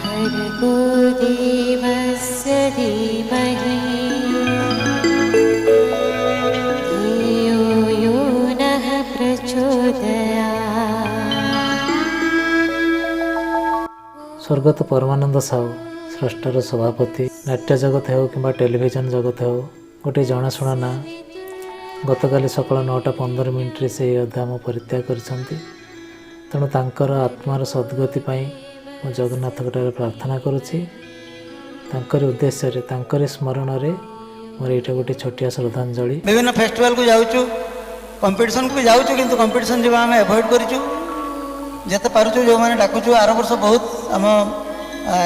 भर्गो देवस्य धीमहि धियो यो नः प्रचोदयात्। स्वर्गत परमानंद साहू स्रष्टार सभापति नाट्य जगत हो कि टेलीविजन जगत हो गोटे जनाशुना ना गतकाली सकाल 9:15 से अध्याम परित्याग करछंती। तेणु तांकर आत्मार सद्गति पाई मु जगन्नाथ ठारे प्रार्थना करुछि। तांकर उद्देश्य रे तांकर स्मरण रे मोर एटा गोटे छोटिया श्रद्धांजलि। विभिन्न फेस्टिवल को जाऊँ कंपटीशन को जाऊँ किंतु कंपटीशन जब आम एवॉइड करूँ जिते पार्चु जो मैंने डाकुचु आर वर्ष बहुत आम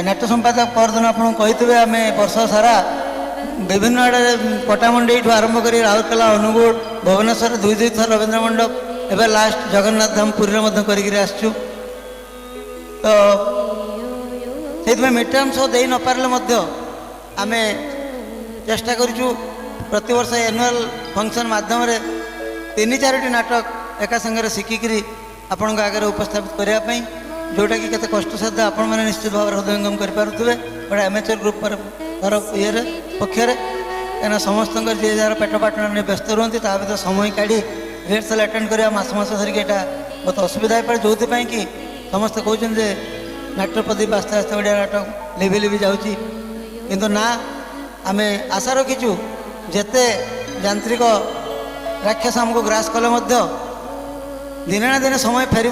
नाट्य संपादक परदिन आपको कही आम वर्ष सारा विभिन्न आड़े पटामंडी आरंभ कर राउरकेला अनुगुल भुवनेश्वर 2 थर रवींद्र मंडप एवं लास्ट जगन्नाथ धाम पुरी कर आसचु। तो से मिड-टर्म शो दे न पारे आम चेष्टा करूँ प्रति वर्ष एनुअल फंक्शन माध्यम 3-4टी नाटक एका संगे शिखिकी आपण आगे उपस्थापित करने जोटा कि केते कष्टसाध्य आपण मैंने निश्चित भाव हृदयंगम करेंगे गोटे एमेचर ग्रुप तरफ ये पक्षर कहीं समस्त जी जार पेट पाटन व्यस्त रुहति भर समय काढ़ी रिहर्सल अटेंड करवा मस धरिक यहाँ बहुत असुविधा हो पाए जो कि समस्त कहते नाट्य प्रदीप आस्ते आस्ते ओडिया नाटक लिभि लिभि जाऊँगी किंतु ना आम आशा रखीचु जेते यांत्रिक राक्षस आमको ग्रास कले दिने ना दिने समय फेर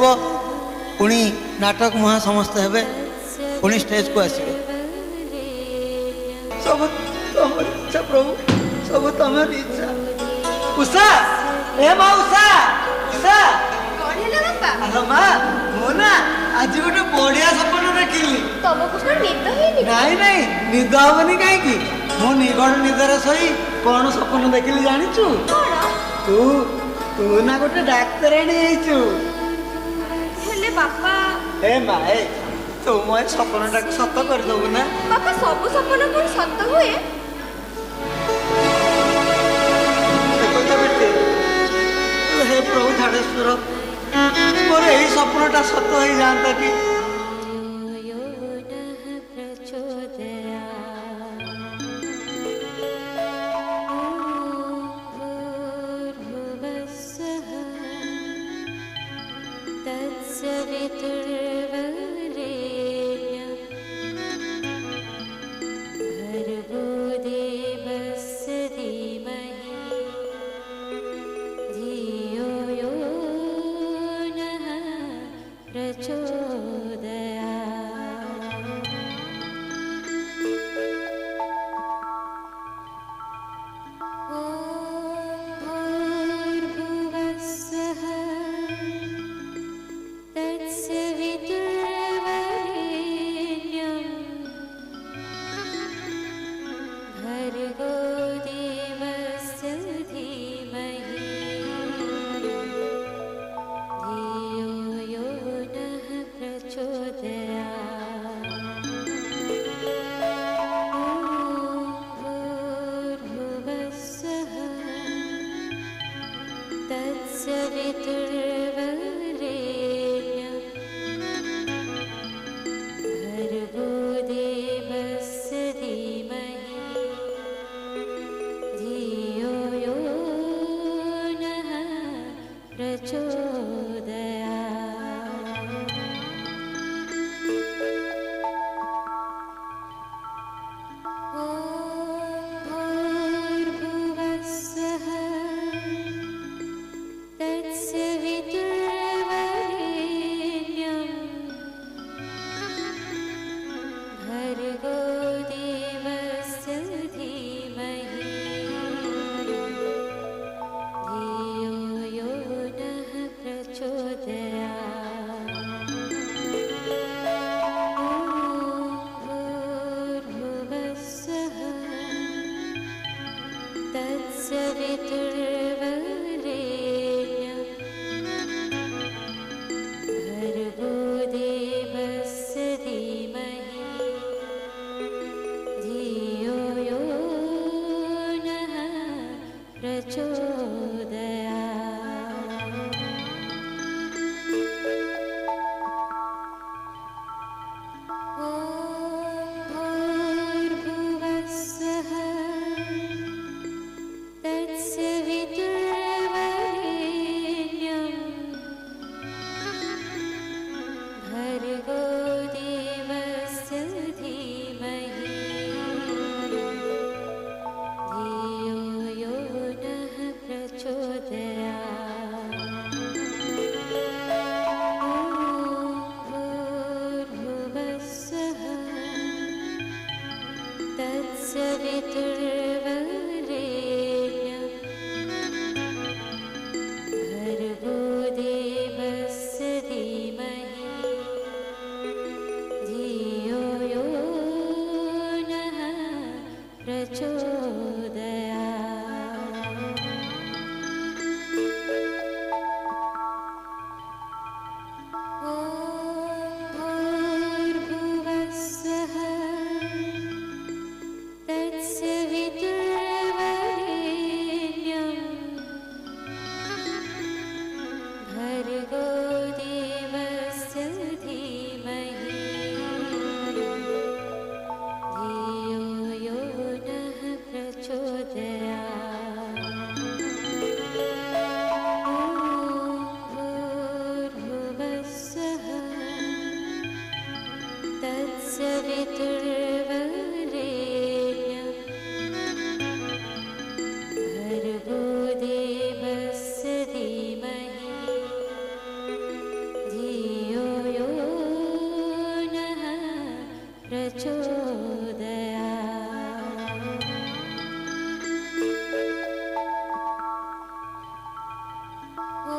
पुणी नाटक मुहा समस्त हे पुणी स्टेज को आसवे सब तुम इच्छा प्रभु सब तुम इच्छा। उषा ए माँ उषा उषा हेलो माँ मु ना आज गोटे बढ़िया सपन देखिली तुमको निद ही नहीं नहीं निद हेनी कहीं मु निगड़ निदर शोई कौन सपन देखिली जानिचु तू तू ना गोटे डाक्तराणी हेचु हेले बापा ए माँ ए तू मो सपनटा सत कर दबु ना बापा सब सपन कोन सत हुए हे प्रभु झाड़ेश्वर मोर यही सपनटा सत हो जाता कि वितुर्वरेण्यं भर्गो देवस्य धीमहि धियो यो नः प्रचोदयात्। ॐ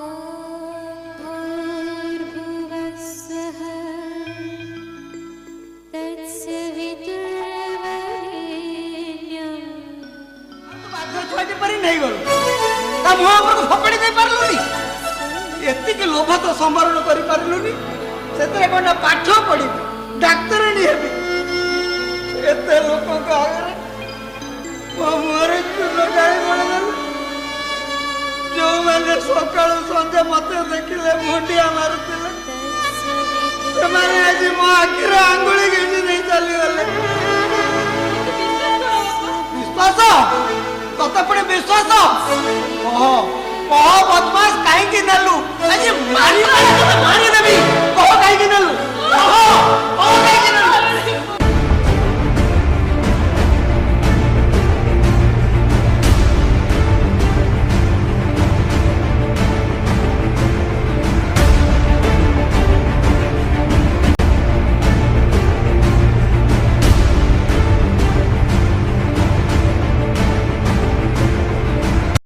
भूर्भुवस्सुः तस्य वितुर्वरेण्यं ଛୁଆଟି ପରି ନେଇଗଲୁ ତା ମୁହଁ ଉପରକୁ ଫୋପାଡ଼ି ଦେଇ ପାରିଲୁନି ଏତିକି ଲୋଭ ତ ସମ୍ବରଣ କରିପାରିଲୁନି ସେଥିରେ କ'ଣ ନା ପାଠ ପଢ଼ିବି ଡାକ୍ତରାଣୀ ହେବି ଏତେ ଲୋକଙ୍କ ଆଗରେ ମୋ ମୁହଁରେ ଚୂନ ଢାଳି ପଡ଼ିଦେଲୁ ଯେଉଁମାନେ ସକାଳୁ ସନ୍ଧ୍ୟା ମତେ ଦେଖିଲେ ମୁଣ୍ଡିଆ ମାରୁଥିଲେ ସେମାନେ ଆଜି ମୋ ଆଖିରେ ଆଙ୍ଗୁଳି ଗେଞ୍ଜି ଦେଇ ଚାଲିଗଲେ। ବିଶ୍ୱାସ ତତେ ପୁଣି ବିଶ୍ୱାସ କହ କହ ବଦମାସ କାହିଁକି ନେଲୁ ଆଜି ମାରିବ